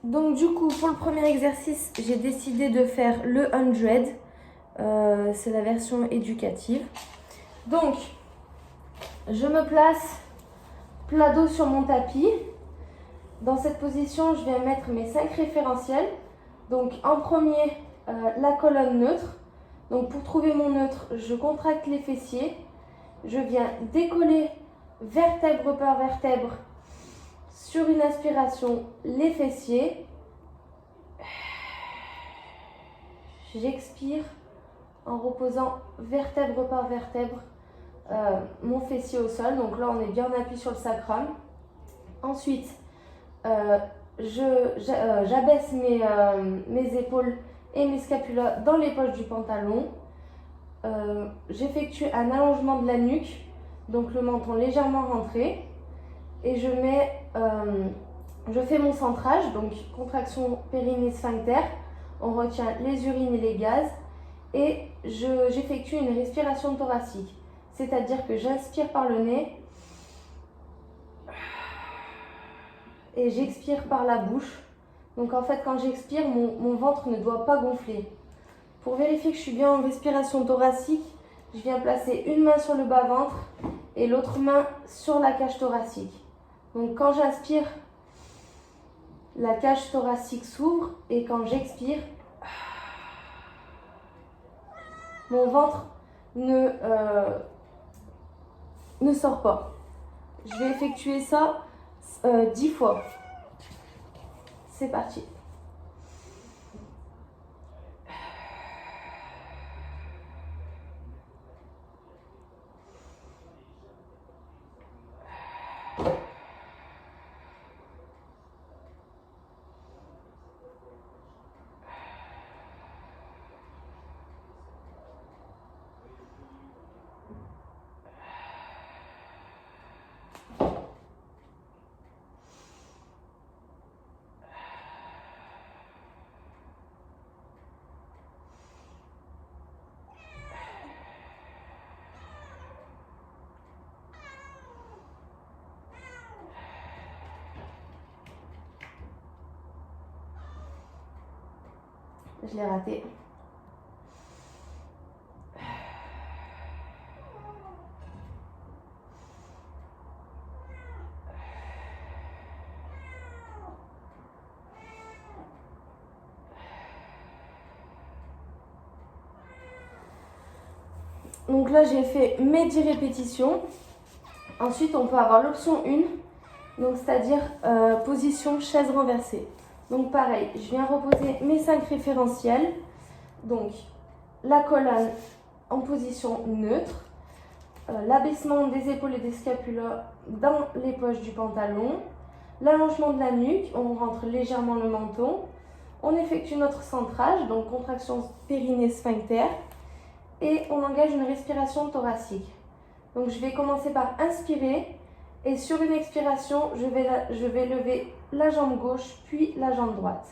Donc du coup, pour le premier exercice, j'ai décidé de faire le 100. C'est la version éducative. Donc, je me place plat dos sur mon tapis. Dans cette position, je viens mettre mes 5 référentiels. Donc en premier, la colonne neutre. Donc pour trouver mon neutre, je contracte les fessiers. Je viens décoller vertèbre par vertèbre sur une inspiration les fessiers. J'expire en reposant vertèbre par vertèbre mon fessier au sol. Donc là, on est bien appuyé sur le sacrum. Ensuite, j'abaisse mes épaules et mes scapulas dans les poches du pantalon. J'effectue un allongement de la nuque, donc le menton légèrement rentré. Et je fais mon centrage, donc contraction périnée-sphincter. On retient les urines et les gaz. Et j'effectue une respiration thoracique. C'est-à-dire que j'inspire par le nez et j'expire par la bouche. Donc en fait, quand j'expire, mon ventre ne doit pas gonfler. Pour vérifier que je suis bien en respiration thoracique, je viens placer une main sur le bas-ventre et l'autre main sur la cage thoracique. Donc quand j'inspire, la cage thoracique s'ouvre et quand j'expire, mon ventre ne sort pas. Je vais effectuer ça 10 fois. C'est parti. Je l'ai raté. Donc là, j'ai fait mes 10 répétitions. Ensuite, on peut avoir l'option 1, donc c'est-à-dire position chaise renversée. Donc pareil, je viens reposer mes 5 référentiels. Donc la colonne en position neutre, l'abaissement des épaules et des scapulas dans les poches du pantalon, l'allongement de la nuque, on rentre légèrement le menton, on effectue notre centrage, donc contraction périnée-sphincter, et on engage une respiration thoracique. Donc je vais commencer par inspirer et sur une expiration, je vais lever la jambe gauche puis la jambe droite.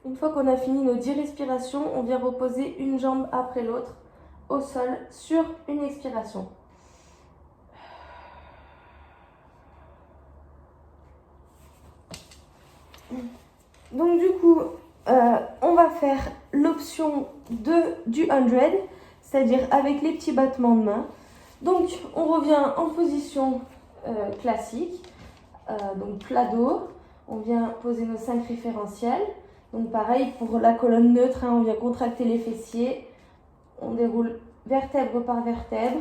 Une fois qu'on a fini nos 10 respirations, on vient reposer une jambe après l'autre au sol sur une expiration. Donc du coup, on on va faire l'option 2 du 100, c'est-à-dire avec les petits battements de main. Donc, on revient en position classique, donc plat dos. On vient poser nos 5 référentiels. Donc, pareil, pour la colonne neutre, on vient contracter les fessiers. On déroule vertèbre par vertèbre.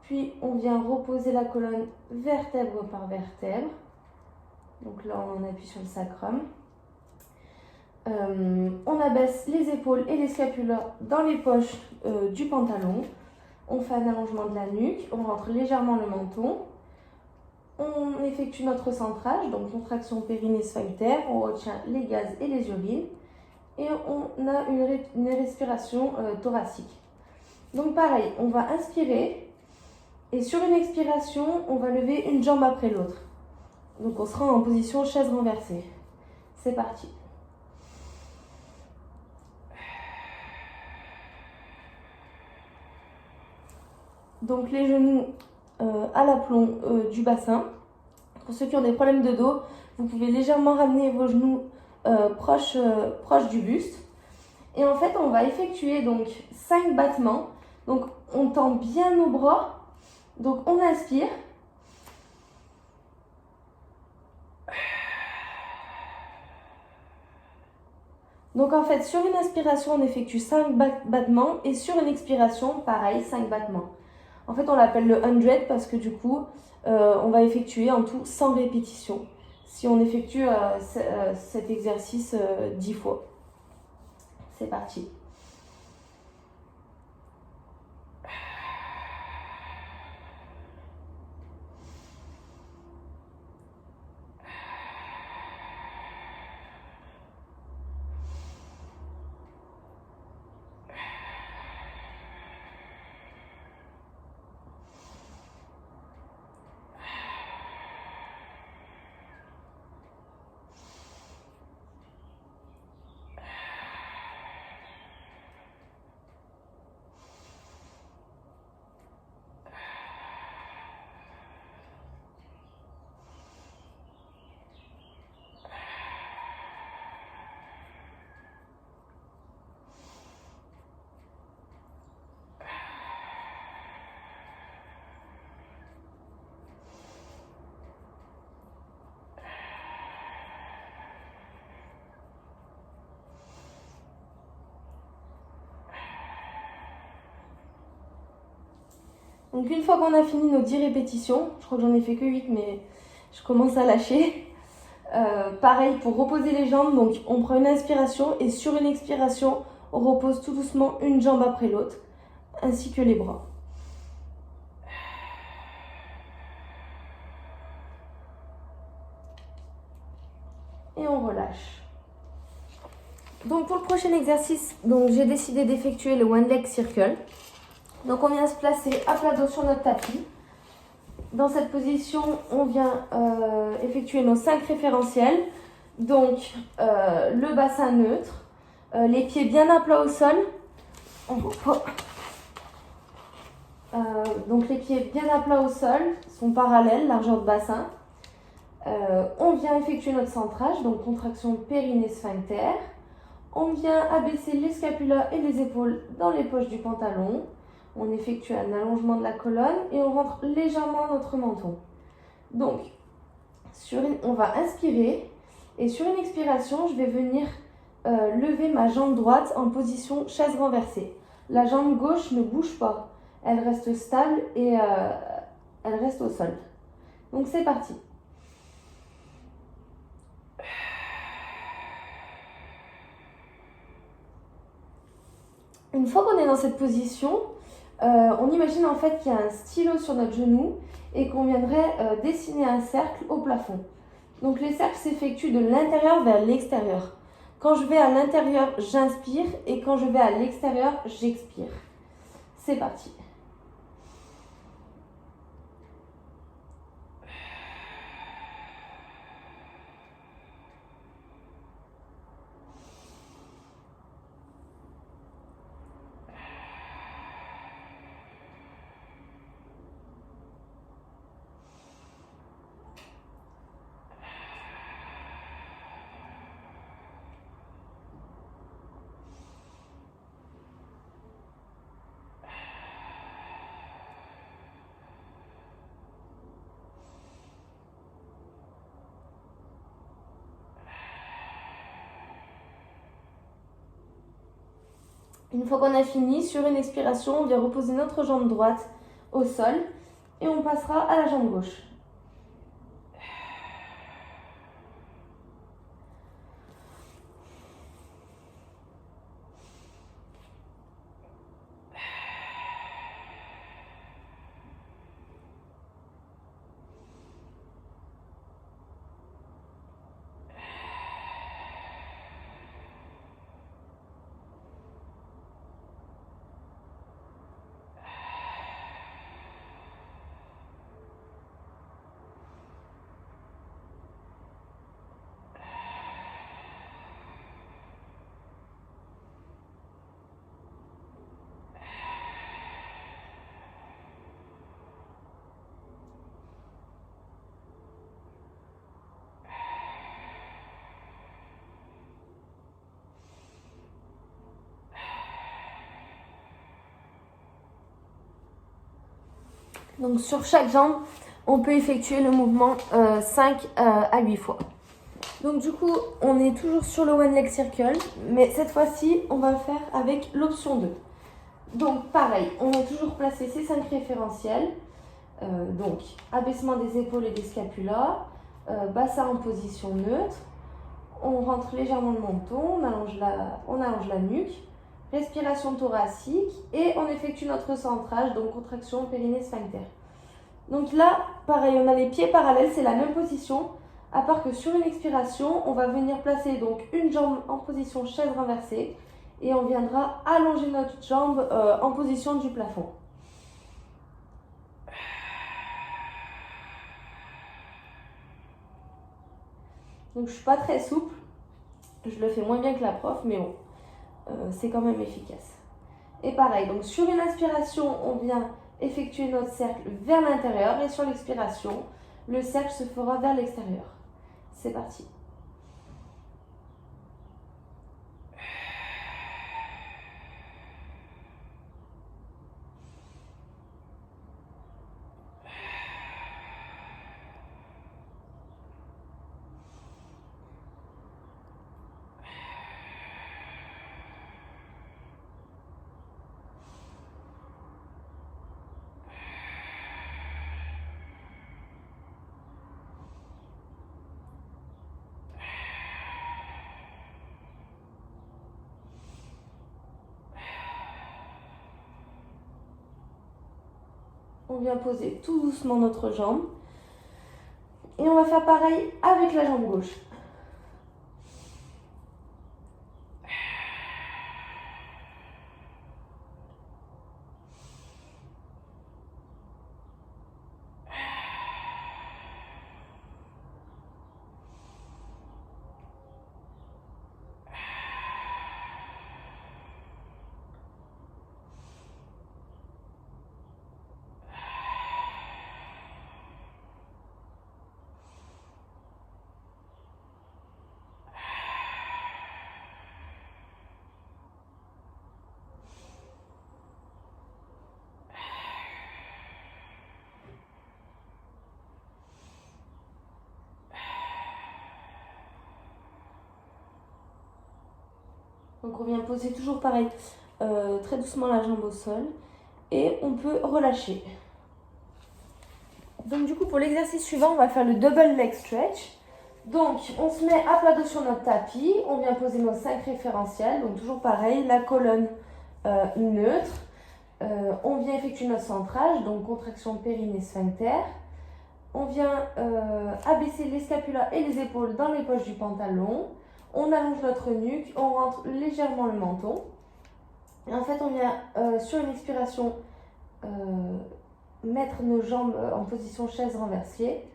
Puis, on vient reposer la colonne vertèbre par vertèbre. Donc là, on appuie sur le sacrum. On abaisse les épaules et les scapulas dans les poches du pantalon. On fait un allongement de la nuque. On rentre légèrement le menton. On effectue notre centrage, donc contraction périnée-sphincter. On retient les gaz et les urines. Et on a une respiration thoracique. Donc pareil, on va inspirer. Et sur une expiration, on va lever une jambe après l'autre. Donc on sera en position chaise renversée. C'est parti. Donc les genoux à l'aplomb du bassin. Pour ceux qui ont des problèmes de dos, vous pouvez légèrement ramener vos genoux proches du buste. Et en fait, on va effectuer donc 5 battements. Donc on tend bien nos bras. Donc on inspire. Donc en fait, sur une inspiration, on effectue 5 battements et sur une expiration, pareil, 5 battements. En fait, on l'appelle le 100 parce que du coup, on va effectuer en tout 100 répétitions si on effectue cet exercice 10 fois. C'est parti. Donc une fois qu'on a fini nos 10 répétitions, je crois que j'en ai fait que 8 mais je commence à lâcher. Pareil pour reposer les jambes, donc on prend une inspiration et sur une expiration, on repose tout doucement une jambe après l'autre, ainsi que les bras. Et on relâche. Donc pour le prochain exercice, j'ai décidé d'effectuer le One Leg Circle. Donc on vient se placer à plat dos sur notre tapis. Dans cette position, on vient effectuer nos 5 référentiels. Donc le bassin neutre, les pieds bien à plat au sol. Donc les pieds bien à plat au sol sont parallèles, largeur de bassin. On vient effectuer notre centrage, donc contraction périnée-sphincter. On vient abaisser les scapulas et les épaules dans les poches du pantalon. On effectue un allongement de la colonne et on rentre légèrement notre menton. Donc, on va inspirer et sur une expiration, je vais venir lever ma jambe droite en position chaise renversée. La jambe gauche ne bouge pas, elle reste stable et elle reste au sol. Donc c'est parti. Une fois qu'on est dans cette position, on imagine en fait qu'il y a un stylo sur notre genou et qu'on viendrait dessiner un cercle au plafond. Donc les cercles s'effectuent de l'intérieur vers l'extérieur. Quand je vais à l'intérieur, j'inspire et quand je vais à l'extérieur, j'expire. C'est parti. Une fois qu'on a fini, sur une expiration, on vient reposer notre jambe droite au sol et on passera à la jambe gauche. Donc sur chaque jambe, on peut effectuer le mouvement 5 à 8 fois. Donc du coup, on est toujours sur le One Leg Circle, mais cette fois-ci, on va faire avec l'option 2. Donc pareil, on a toujours placé ces 5 référentiels. Donc abaissement des épaules et des scapulas, bassin en position neutre, on rentre légèrement le menton, on allonge la nuque, respiration thoracique et on effectue notre centrage, donc contraction périnée-sphincter. Donc là, pareil, on a les pieds parallèles, c'est la même position, à part que sur une expiration, on va venir placer donc une jambe en position chaise renversée et on viendra allonger notre jambe en position du plafond. Donc je ne suis pas très souple, je le fais moins bien que la prof, mais bon, c'est quand même efficace. Et pareil, donc sur une inspiration, on vient effectuer notre cercle vers l'intérieur et sur l'expiration, le cercle se fera vers l'extérieur. C'est parti. On vient poser tout doucement notre jambe. Et on va faire pareil avec la jambe gauche. Donc on vient poser toujours pareil, très doucement la jambe au sol et on peut relâcher. Donc du coup pour l'exercice suivant, on va faire le double leg stretch. Donc on se met à plat dos sur notre tapis, on vient poser nos 5 référentiels, donc toujours pareil, la colonne neutre. On vient effectuer notre centrage, donc contraction périnée-sphincter. On vient abaisser les scapulas et les épaules dans les poches du pantalon. On allonge notre nuque, on rentre légèrement le menton. Et en fait, on vient sur une expiration mettre nos jambes en position chaise renversée.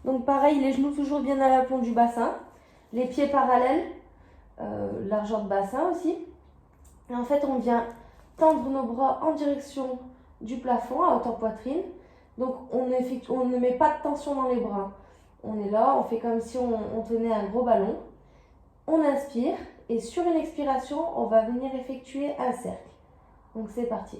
Donc pareil, les genoux toujours bien à l'aplomb du bassin. Les pieds parallèles, largeur de bassin aussi. Et en fait, on vient tendre nos bras en direction du plafond à hauteur poitrine. Donc on ne met pas de tension dans les bras. On est là, on fait comme si on tenait un gros ballon. On inspire et sur une expiration, on va venir effectuer un cercle. Donc c'est parti.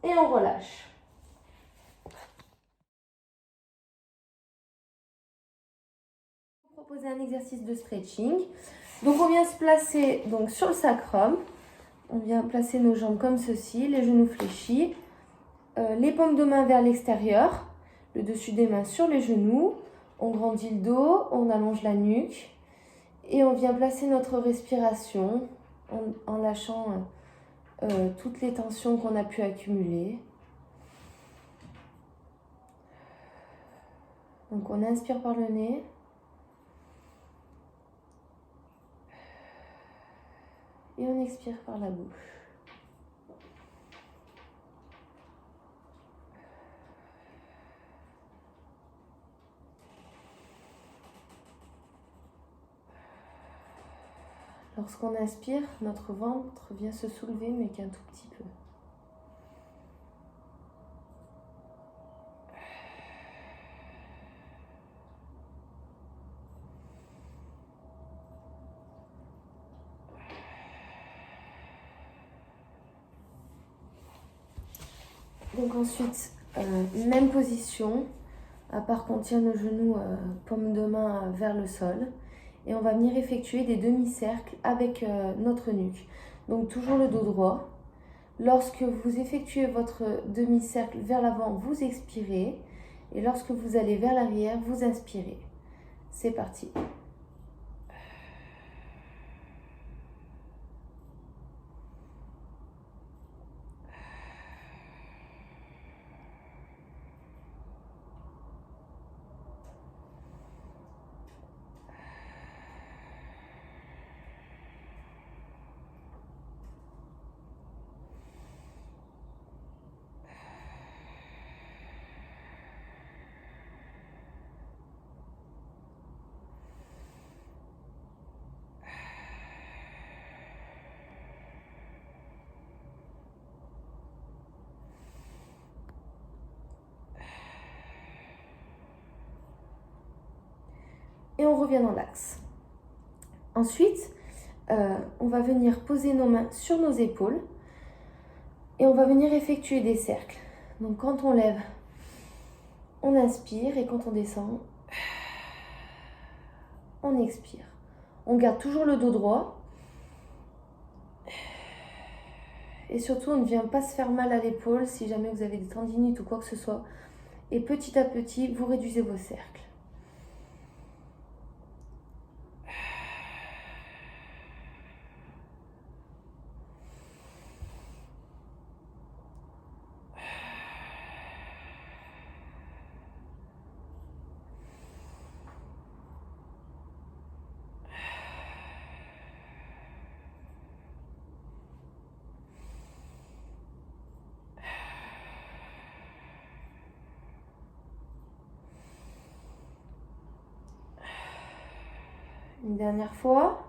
et on relâche. Je vais vous proposer un exercice de stretching. Donc on vient se placer donc, sur le sacrum. On vient placer nos jambes comme ceci, les genoux fléchis, les paumes de main vers l'extérieur, le dessus des mains sur les genoux. On grandit le dos, on allonge la nuque et on vient placer notre respiration en lâchant toutes les tensions qu'on a pu accumuler. Donc on inspire par le nez. Et on expire par la bouche. Lorsqu'on inspire, notre ventre vient se soulever, mais qu'un tout petit peu. Donc ensuite, même position, à part qu'on tient nos genoux, paume de main vers le sol. Et on va venir effectuer des demi-cercles avec notre nuque. Donc toujours le dos droit. Lorsque vous effectuez votre demi-cercle vers l'avant, vous expirez. Et lorsque vous allez vers l'arrière, vous inspirez. C'est parti. Et on revient dans l'axe. Ensuite, on va venir poser nos mains sur nos épaules et on va venir effectuer des cercles. Donc quand on lève, on inspire et quand on descend, on expire. On garde toujours le dos droit et surtout on ne vient pas se faire mal à l'épaule si jamais vous avez des tendinites ou quoi que ce soit. Et petit à petit, vous réduisez vos cercles. Une dernière fois.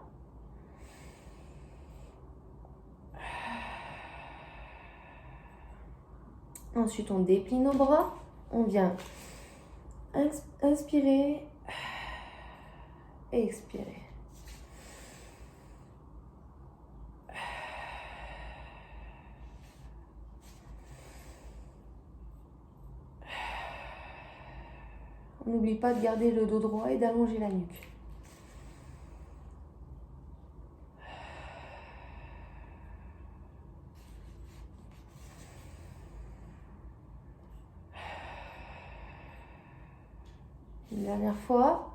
Ensuite, on déplie nos bras. On vient inspirer et expirer. On n'oublie pas de garder le dos droit et d'allonger la nuque. Une dernière fois.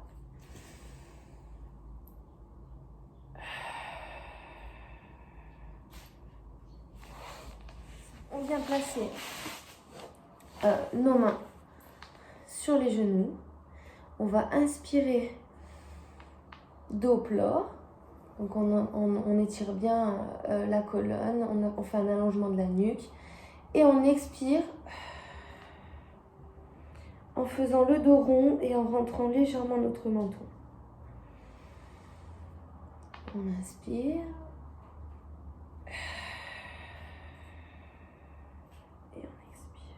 On vient placer nos mains sur les genoux. On va inspirer dos plat. Donc on étire bien la colonne, on fait un allongement de la nuque. Et on expire en faisant le dos rond et en rentrant légèrement notre menton. On inspire. Et on expire.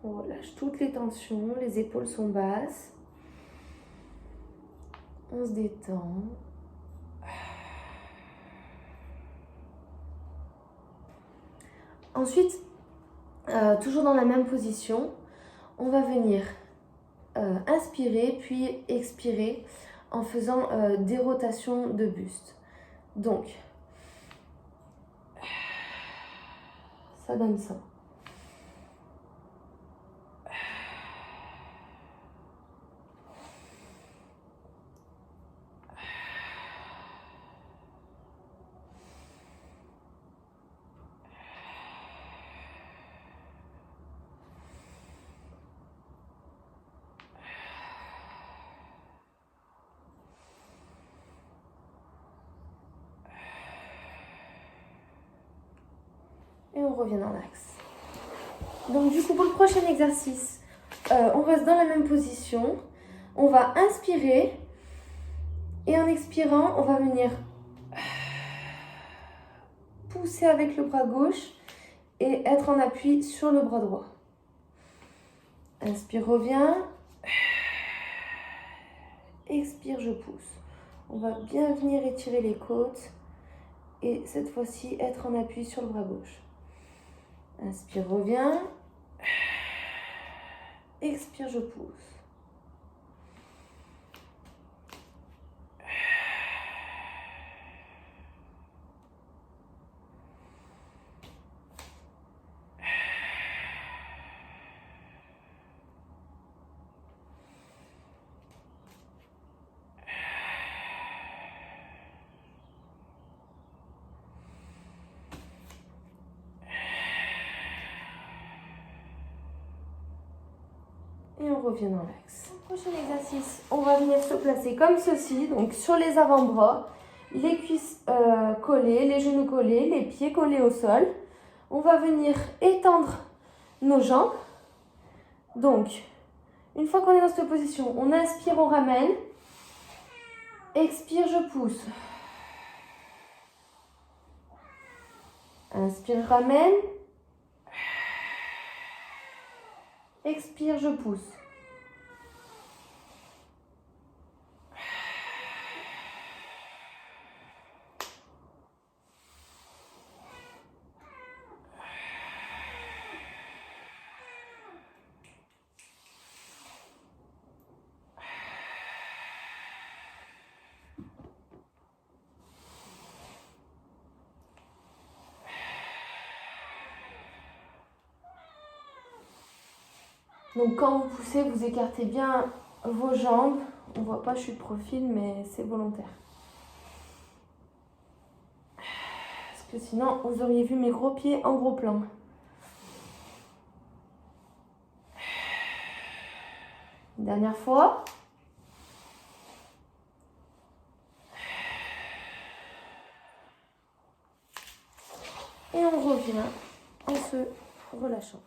On relâche toutes les tensions, les épaules sont basses. On se détend. Ensuite, toujours dans la même position, on va venir inspirer puis expirer en faisant des rotations de buste. Donc, ça donne ça. Et on revient dans l'axe. Donc du coup, pour le prochain exercice, on reste dans la même position. On va inspirer. Et en expirant, on va venir pousser avec le bras gauche et être en appui sur le bras droit. Inspire, reviens. Expire, je pousse. On va bien venir étirer les côtes. Et cette fois-ci, être en appui sur le bras gauche. Inspire, reviens. Expire, je pousse. Et on revient dans l'axe. Prochain exercice, on va venir se placer comme ceci, donc sur les avant-bras, les cuisses collées, les genoux collés, les pieds collés au sol. On va venir étendre nos jambes. Donc, une fois qu'on est dans cette position, on inspire, on ramène. Expire, je pousse. Inspire, ramène. Expire, je pousse. Donc quand vous poussez, vous écartez bien vos jambes. On ne voit pas, je suis de profil, mais c'est volontaire. Parce que sinon, vous auriez vu mes gros pieds en gros plan. Dernière fois. Et on revient en se relâchant.